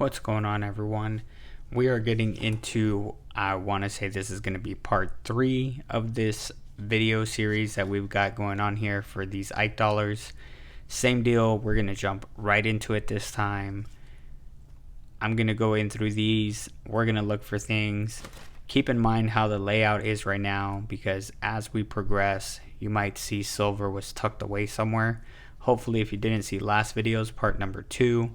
What's going on, everyone? We are getting into, I want to say this is going to be part 3 of this video series that we've got going on here for these Ike dollars. Same deal, we're going to jump right into it this time. I'm going to go in through these. We're going to look for things. Keep in mind how the layout is right now, because as we progress, you might see silver was tucked away somewhere. Hopefully, if you didn't see last video's part number 2,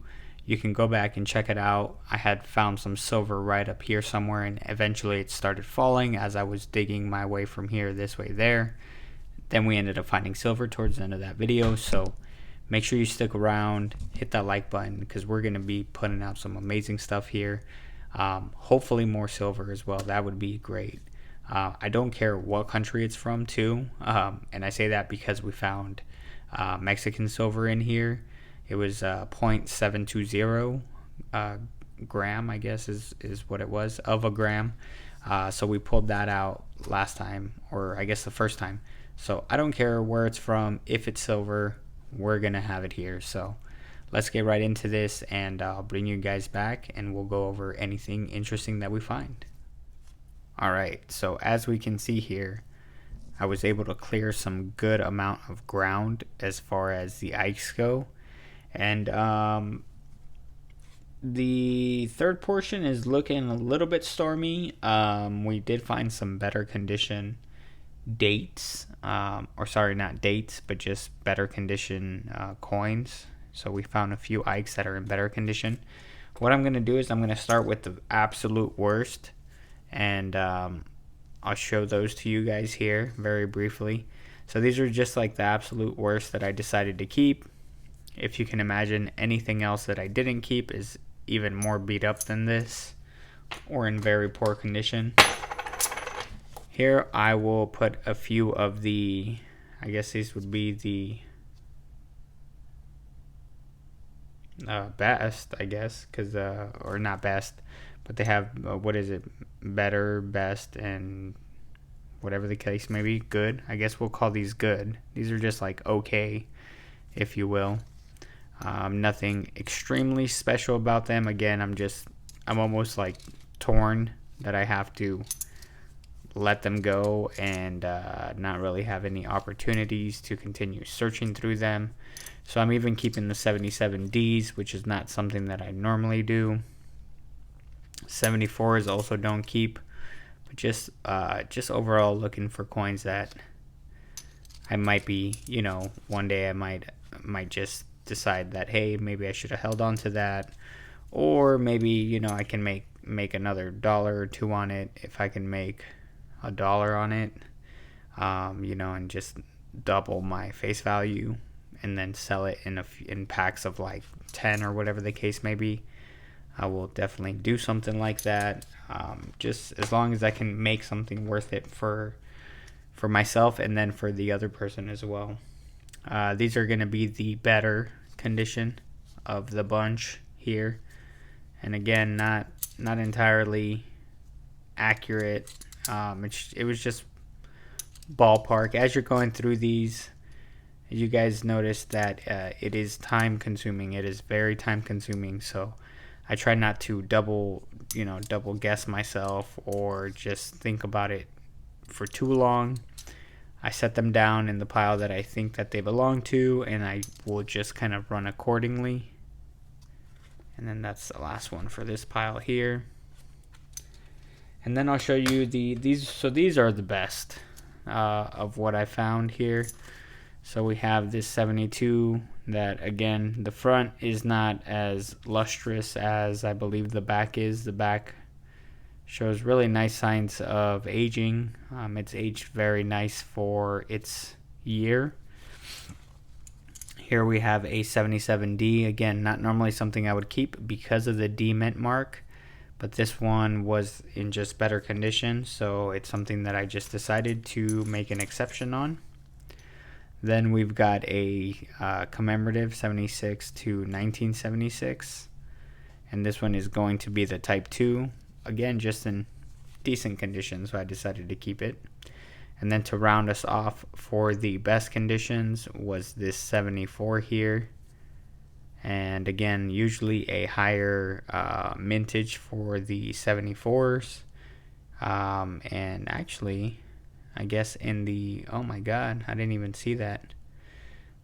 you can go back and check it out. I had found some silver right up here somewhere, and eventually it started falling as I was digging my way from here this way there. Then we ended up finding silver towards the end of that video, so make sure you stick around, hit that like button, because we're going to be putting out some amazing stuff here. Hopefully more silver as well. That would be great. I don't care what country it's from too, and I say that because we found Mexican silver in here. It was 0.720 gram, I guess is what it was, of a gram. So we pulled that out last time, or I guess the first time. So I don't care where it's from. If it's silver, we're gonna have it here. So let's get right into this, and I'll bring you guys back and we'll go over anything interesting that we find. Alright, so as we can see here, I was able to clear some good amount of ground as far as the Ikes go. And the third portion is looking a little bit stormy. We did find some better condition dates, or sorry, not dates, but just better condition coins. So we found a few Ikes that are in better condition. What I'm going to do is I'm going to start with the absolute worst, and I'll show those to you guys here very briefly. So these are just like the absolute worst that I decided to keep. If you can imagine, anything else that I didn't keep is even more beat up than this, or in very poor condition. Here I will put a few of the, I guess these would be the best, I guess, because or not best, but they have what is it, better, best, and whatever the case may be, good. I guess we'll call these good. These are just like okay, if you will. Nothing extremely special about them. Again, I'm almost like torn that I have to let them go and not really have any opportunities to continue searching through them. So I'm even keeping the 77Ds, which is not something that I normally do. 74s also don't keep, but just overall looking for coins that I might be, one day I might just decide that, hey, maybe I should have held on to that, or maybe I can make another $1 or $2 on it if I can make $1 on it, and just double my face value and then sell it in packs of like 10 or whatever the case may be. I will definitely do something like that, just as long as I can make something worth it for myself and then for the other person as well. These are going to be the better condition of the bunch here, and again, not entirely accurate. It was just ballpark. As you're going through these, you guys notice that it is time consuming. It is very time consuming, so I try not to double guess myself or just think about it for too long. I set them down in the pile that I think that they belong to, and I will just kind of run accordingly. And then that's the last one for this pile here. And then I'll show you these. So these are the best of what I found here. So we have this 72 that, again, the front is not as lustrous as I believe the back is. The back shows really nice signs of aging. It's aged very nice for its year. Here we have a 77D. Again, not normally something I would keep because of the D mint mark, but this one was in just better condition, so it's something that I just decided to make an exception on. Then we've got a commemorative 76 to 1976, and this one is going to be the Type 2. Again, just in decent condition, so I decided to keep it. And then to round us off for the best conditions was this 74 here. And again, usually a higher mintage for the 74s. And actually, I guess in the, oh my god, I didn't even see that.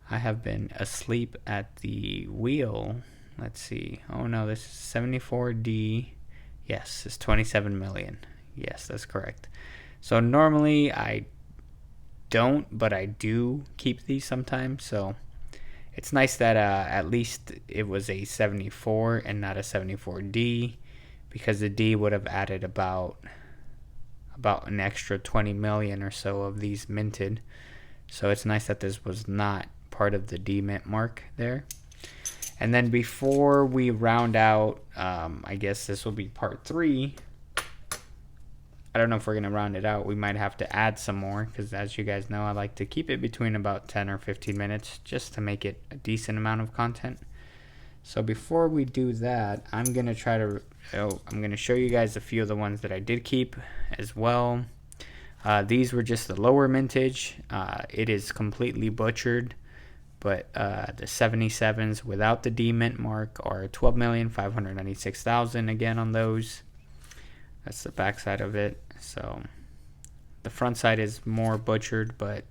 I have been asleep at the wheel. Let's see. Oh no, this is 74D. Yes, it's 27 million. Yes, that's correct. So normally I don't, but I do keep these sometimes. So it's nice that at least it was a 74 and not a 74D, because the D would have added about an extra 20 million or so of these minted. So it's nice that this was not part of the D mint mark there. And then before we round out, I guess this will be part 3. I don't know if we're going to round it out. We might have to add some more, because as you guys know, I like to keep it between about 10 or 15 minutes just to make it a decent amount of content. So before we do that, I'm going to show you guys a few of the ones that I did keep as well. These were just the lower mintage. It is completely butchered, but the 77s without the D mint mark are 12,596,000 again on those. That's the back side of it. So the front side is more butchered, but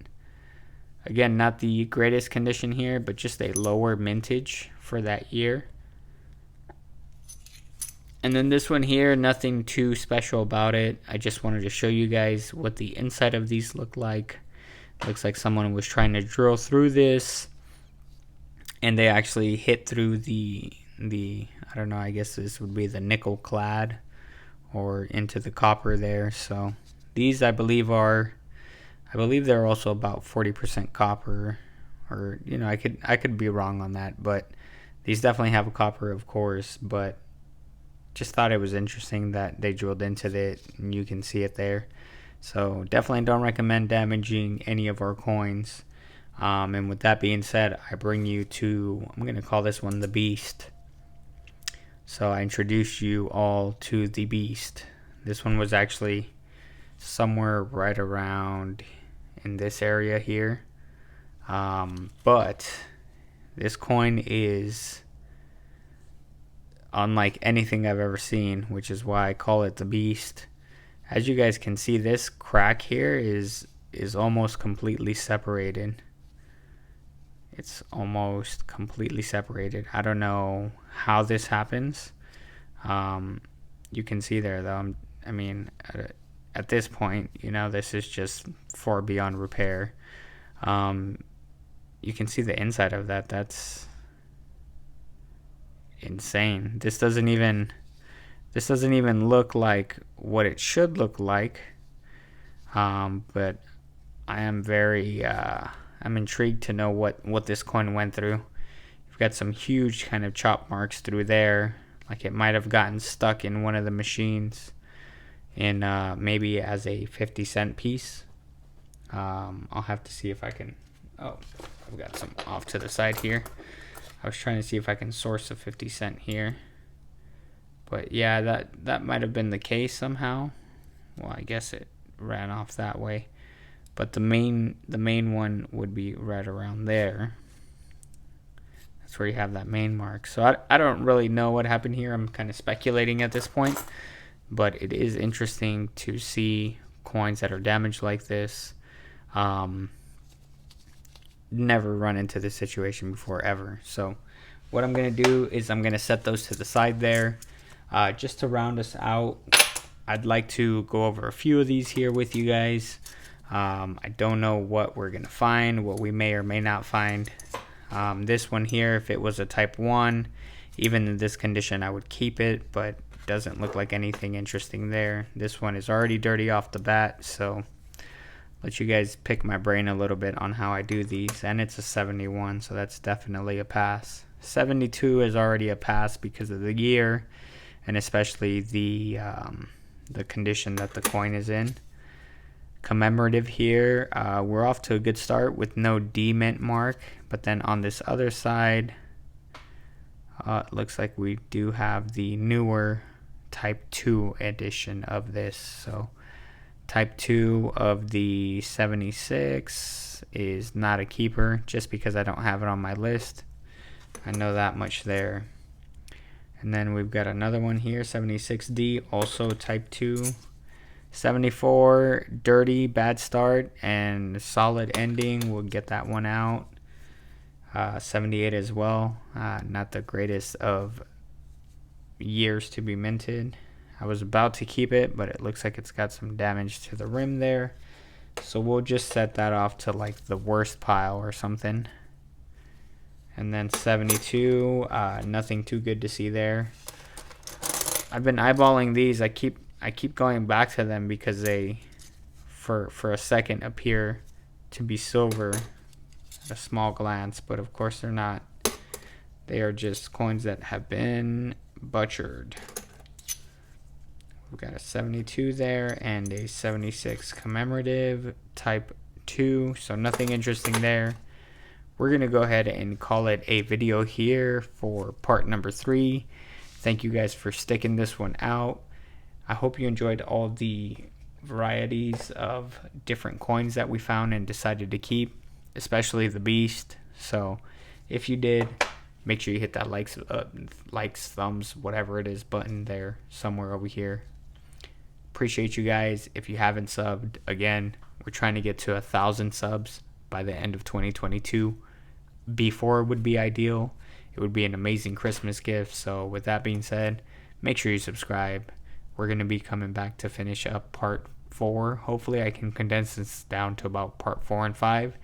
again, not the greatest condition here, but just a lower mintage for that year. And then this one here, nothing too special about it. I just wanted to show you guys what the inside of these look like. Looks like someone was trying to drill through this, and they actually hit through the I don't know, I guess this would be the nickel clad, or into the copper there. So these I believe they're also about 40% copper, or I could be wrong on that, but these definitely have a copper, of course. But just thought it was interesting that they drilled into it, and you can see it there. So definitely don't recommend damaging any of our coins. And with that being said, I bring you to, I'm going to call this one the Beast. So I introduce you all to the Beast. This one was actually somewhere right around in this area here. But this coin is unlike anything I've ever seen, which is why I call it the Beast. As you guys can see, this crack here is almost completely separated. It's almost completely separated. I don't know how this happens. You can see there, though. I mean, at this point, this is just far beyond repair. You can see the inside of that. That's insane. This doesn't even look like what it should look like. But I am I'm intrigued to know what this coin went through. You've got some huge kind of chop marks through there, like it might have gotten stuck in one of the machines, in maybe as a 50-cent piece. I'll have to see if I can. Oh, I've got some off to the side here. I was trying to see if I can source a 50-cent here, but yeah, that might have been the case somehow. Well, I guess it ran off that way. But the main one would be right around there. That's where you have that main mark. So I don't really know what happened here. I'm kind of speculating at this point. But it is interesting to see coins that are damaged like this. Never run into this situation before, ever. So what I'm going to do is I'm going to set those to the side there. Just to round us out, I'd like to go over a few of these here with you guys. I don't know what we're going to find, what we may or may not find. This one here, if it was a type 1, even in this condition, I would keep it, but it doesn't look like anything interesting there. This one is already dirty off the bat, so let you guys pick my brain a little bit on how I do these. And it's a 71, so that's definitely a pass. 72 is already a pass because of the year, and especially the condition that the coin is in. Commemorative here, we're off to a good start with no D mint mark, but then on this other side, it looks like we do have the newer type 2 edition of this. So type 2 of the 76 is not a keeper, just because I don't have it on my list. I know that much there. And then we've got another one here, 76D, also type 2. 74, dirty, bad start, and solid ending. We'll get that one out. 78 as well. Not the greatest of years to be minted. I was about to keep it, but it looks like it's got some damage to the rim there. So we'll just set that off to like the worst pile or something. And then 72, nothing too good to see there. I've been eyeballing these. I keep going back to them because they, for a second, appear to be silver at a small glance, but of course they're not. They are just coins that have been butchered. We've got a 72 there and a 76 commemorative type 2, so nothing interesting there. We're going to go ahead and call it a video here for part number 3. Thank you guys for sticking this one out. I hope you enjoyed all the varieties of different coins that we found and decided to keep, especially the Beast. So if you did, make sure you hit that likes, thumbs, whatever it is button there somewhere over here. Appreciate you guys. If you haven't subbed, again, we're trying to get to 1,000 subs by the end of 2022. Before would be ideal. It would be an amazing Christmas gift. So with that being said, make sure you subscribe. We're going to be coming back to finish up part 4. Hopefully I can condense this down to about part 4 and 5,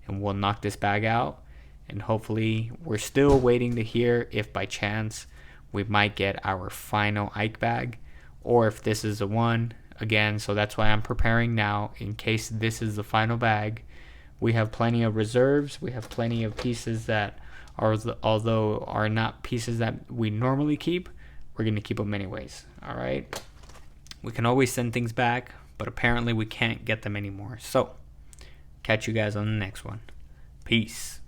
and we'll knock this bag out. And hopefully we're still waiting to hear if by chance we might get our final Ike bag, or if this is the one again. So that's why I'm preparing now in case this is the final bag. We have plenty of reserves. We have plenty of pieces that are, although are not pieces that we normally keep, we're going to keep them anyways. All right. We can always send things back, but apparently we can't get them anymore. So catch you guys on the next one. Peace.